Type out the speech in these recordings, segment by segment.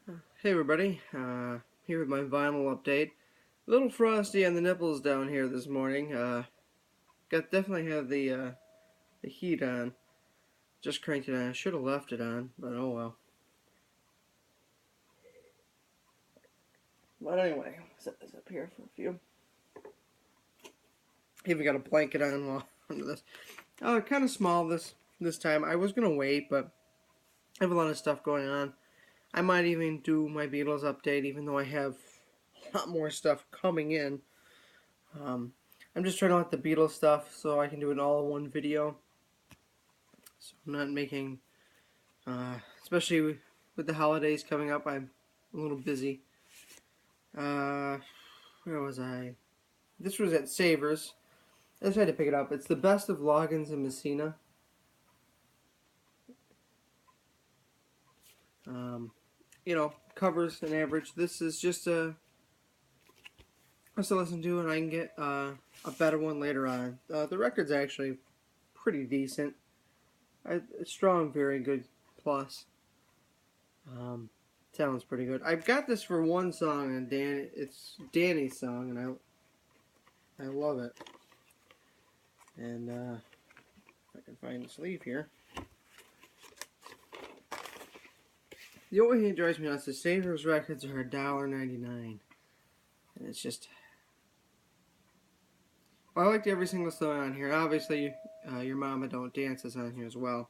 Hey everybody, here with my vinyl update. A little frosty on the nipples down here this morning. Definitely have the heat on. Just cranked it on. I should have left it on, but oh well. But anyway, I'll set this up here for a few. Even got a blanket on while under this. Kind of small this time. I was gonna wait, but I have a lot of stuff going on. I might even do my Beatles update, even though I have a lot more stuff coming in. Um, I'm just trying to let the Beatles stuff so I can do it all in one video. So I'm not making, especially with the holidays coming up, I'm a little busy. Where was I? This was at Savers. I just had to pick it up. It's the best of Loggins and Messina. Covers an average. This is just a listen to, and I can get a better one later on. The record's actually pretty decent. Strong, very good plus. Sounds pretty good. I've got this for one song, and it's Danny's song, and I love it. And if I can find the sleeve here. The only thing that drives me nuts is Savers records are $1.99, and it's just. Well, I liked every single song on here. Obviously, Your Mama Don't Dance is on here as well.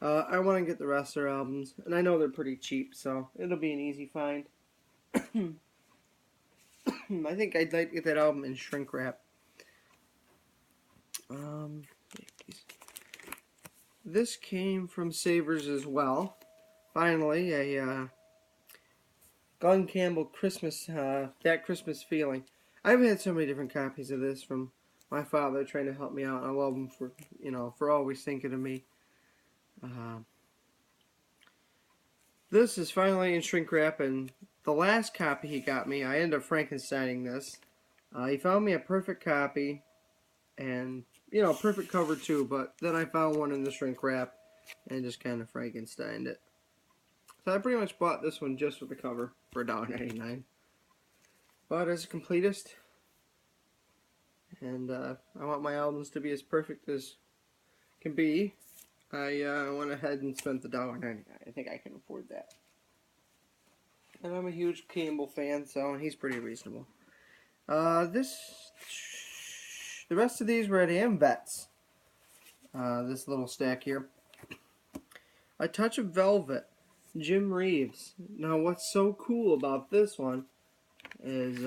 I want to get the rest of their albums, and I know they're pretty cheap, so it'll be an easy find. I think I'd like to get that album in shrink wrap. This came from Savers as well. Finally, a Glenn Campbell Christmas, That Christmas Feeling. I've had so many different copies of this from my father trying to help me out. I love him for always thinking of me. This is finally in shrink wrap, and the last copy he got me, I ended up Frankensteining this. He found me a perfect copy, and perfect cover too, but then I found one in the shrink wrap and just kind of Frankensteined it. So I pretty much bought this one just with the cover for $1.99. But as a completist, and I want my albums to be as perfect as can be, I went ahead and spent the $1.99. I think I can afford that. And I'm a huge Campbell fan, so he's pretty reasonable. The rest of these were at AmVets. This little stack here. A Touch of Velvet, Jim Reeves. Now, what's so cool about this one is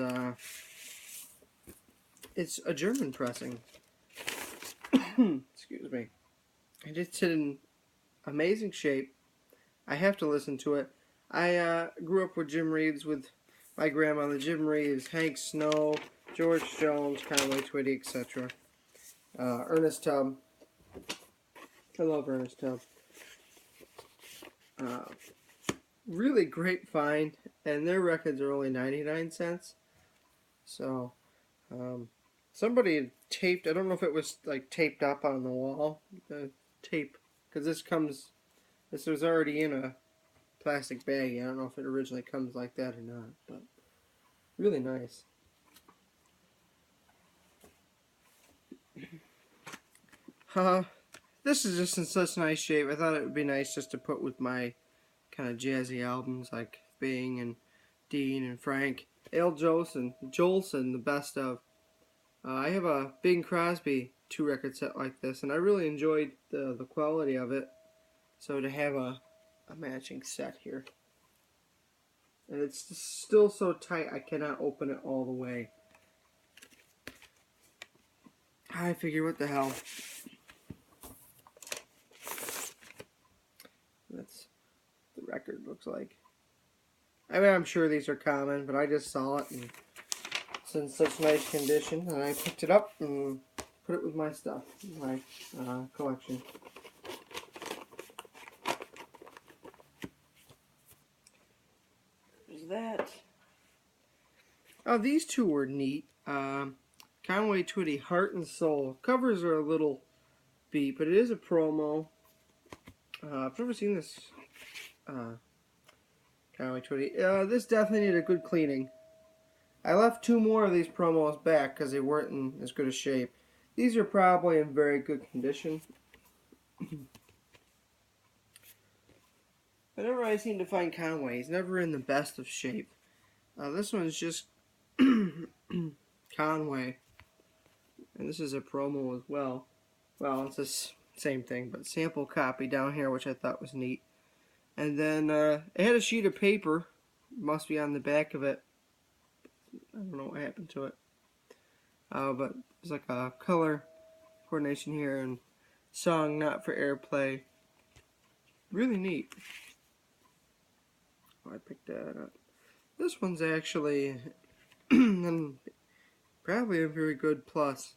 it's a German pressing. Excuse me. It's in amazing shape. I have to listen to it. I grew up with Jim Reeves with my grandmother. Jim Reeves, Hank Snow, George Jones, Conway Twitty, etc. Ernest Tubb. I love Ernest Tubb. Really great find, and their records are only 99 cents. So, somebody had taped, I don't know if it was like taped up on the wall, the tape, because this was already in a plastic bag. I don't know if it originally comes like that or not, but really nice. This is just in such nice shape. I thought it would be nice just to put with my kind of jazzy albums like Bing and Dean and Frank. Al Jolson, the best of. I have a Bing Crosby 2-record set like this, and I really enjoyed the quality of it. So to have a matching set here. And it's still so tight I cannot open it all the way. I figure, what the hell. That's what the record looks like. I mean, I'm sure these are common, but I just saw it and it's in such nice condition, and I picked it up and put it with my stuff, my collection. There's that. Oh, these two were neat. Conway Twitty, Heart and Soul. Covers are a little beat, but it is a promo. I've never seen this Conway Twitty. This definitely needed a good cleaning. I left 2 more of these promos back because they weren't in as good a shape. These are probably in very good condition. Whenever I seem to find Conway, he's never in the best of shape. This one's just Conway. And this is a promo as well. Well, it's the same thing, but sample copy down here, which I thought was neat. And then it had a sheet of paper. Must be on the back of it. I don't know what happened to it. But there's like a color coordination here and song not for airplay. Really neat. Oh, I picked that up. This one's actually probably a very good plus.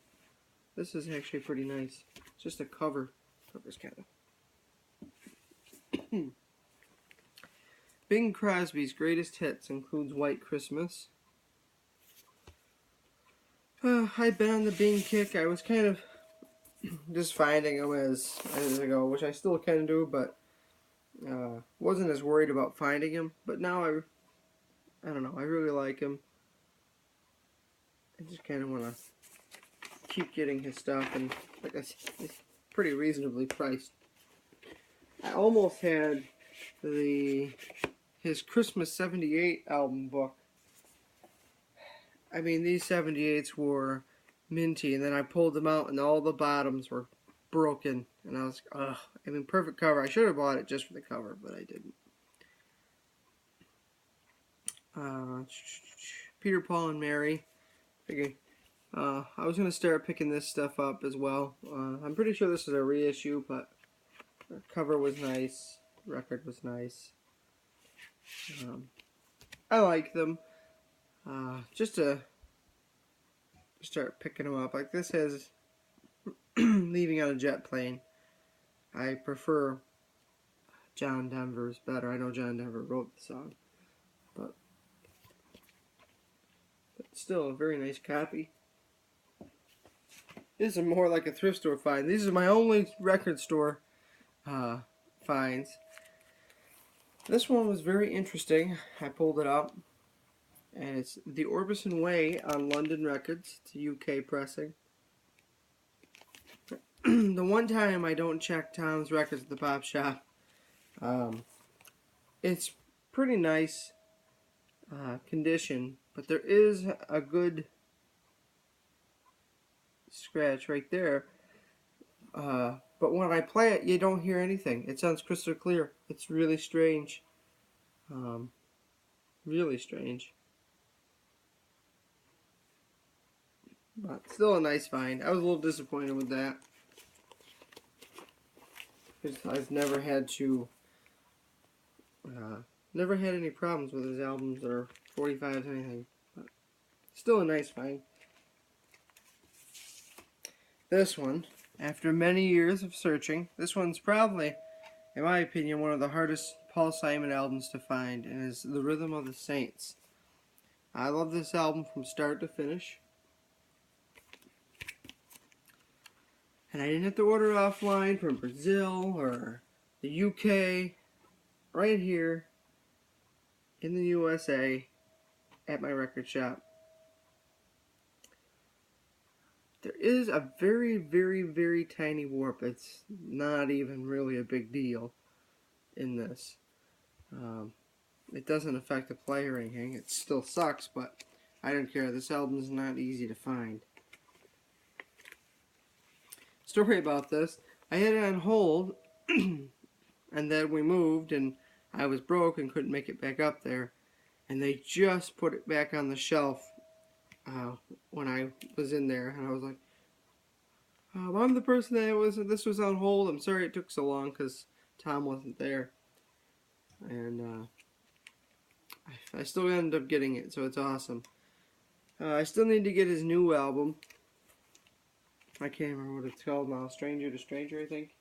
This is actually pretty nice. It's just a cover. Cover's kind of. Bing Crosby's greatest hits includes White Christmas. I've been on the Bing kick. I was kind of just finding him as I go, which I still can do, but wasn't as worried about finding him. But now I don't know. I really like him. I just kind of want to keep getting his stuff, and like I said, it's pretty reasonably priced. I almost had his Christmas '78 album book. I mean, these 78s were minty, and then I pulled them out, and all the bottoms were broken, and I was like, ugh. I mean, perfect cover. I should have bought it just for the cover, but I didn't. Peter, Paul, and Mary. Figured, I was going to start picking this stuff up as well. I'm pretty sure this is a reissue, but the cover was nice. The record was nice. I like them. Just to start picking them up. Like this has Leaving on a Jet Plane. I prefer John Denver's better. I know John Denver wrote the song. But still a very nice copy. This is more like a thrift store find. These are my only record store finds. This one was very interesting. I pulled it up. And it's The Orbison Way on London Records. It's a UK pressing. The one time I don't check Tom's Records at the pop shop, it's pretty nice condition, but there is a good scratch right there. But when I play it, you don't hear anything. It sounds crystal clear. It's really strange. Really strange. But still a nice find. I was a little disappointed with that. Because I've never had to... never had any problems with his albums or 45s or anything. But still a nice find. This one, after many years of searching, this one's probably, in my opinion, one of the hardest Paul Simon albums to find, and is The Rhythm of the Saints. I love this album from start to finish. And I didn't have to order it offline from Brazil or the UK. Right here in the USA at my record shop. There is a very, very, very tiny warp. It's not even really a big deal in this. It doesn't affect the play or anything. It still sucks, but I don't care. This album is not easy to find. Story about this. I had it on hold, and then we moved, and I was broke and couldn't make it back up there. And they just put it back on the shelf when I was in there, and I was like, I'm the person this was on hold. I'm sorry it took so long because Tom wasn't there. And I still ended up getting it, so it's awesome. I still need to get his new album. I can't remember what it's called now. Stranger to Stranger, I think.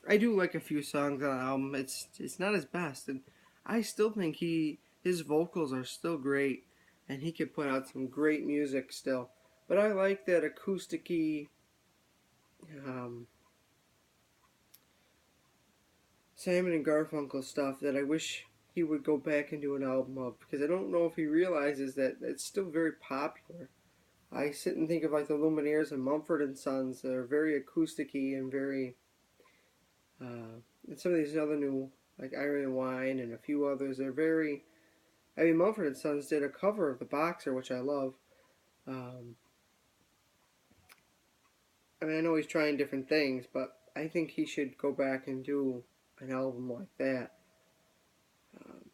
I do like a few songs on the album. It's not his best, and I still think his vocals are still great, and he could put out some great music still. But I like that acoustic-y Simon and Garfunkel stuff that I wish he would go back and do an album of, because I don't know if he realizes that it's still very popular. I sit and think of like the Lumineers and Mumford and Sons that are very acousticy and very, and some of these other new like Iron and Wine and a few others. They're very. I mean, Mumford and Sons did a cover of The Boxer, which I love. Um, I mean, I know he's trying different things, but I think he should go back and do an album like that. Um,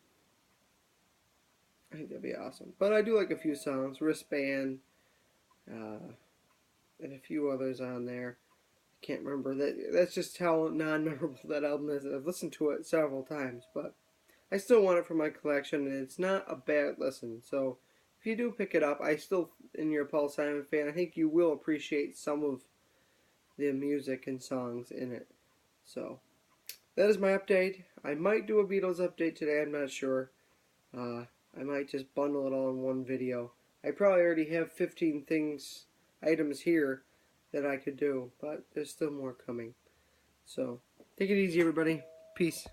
I think that'd be awesome. But I do like a few songs, Wristband, uh, and a few others on there. I can't remember that. That's just how non-memorable that album is. I've listened to it several times, but I still want it for my collection, and it's not a bad listen. So if you do pick it up, I still, and you're a Paul Simon fan, I think you will appreciate some of the music and songs in it. So that is my update. I might do a Beatles update today. I'm not sure. I might just bundle it all in one video. I probably already have 15 items here that I could do, but there's still more coming. So take it easy, everybody. Peace.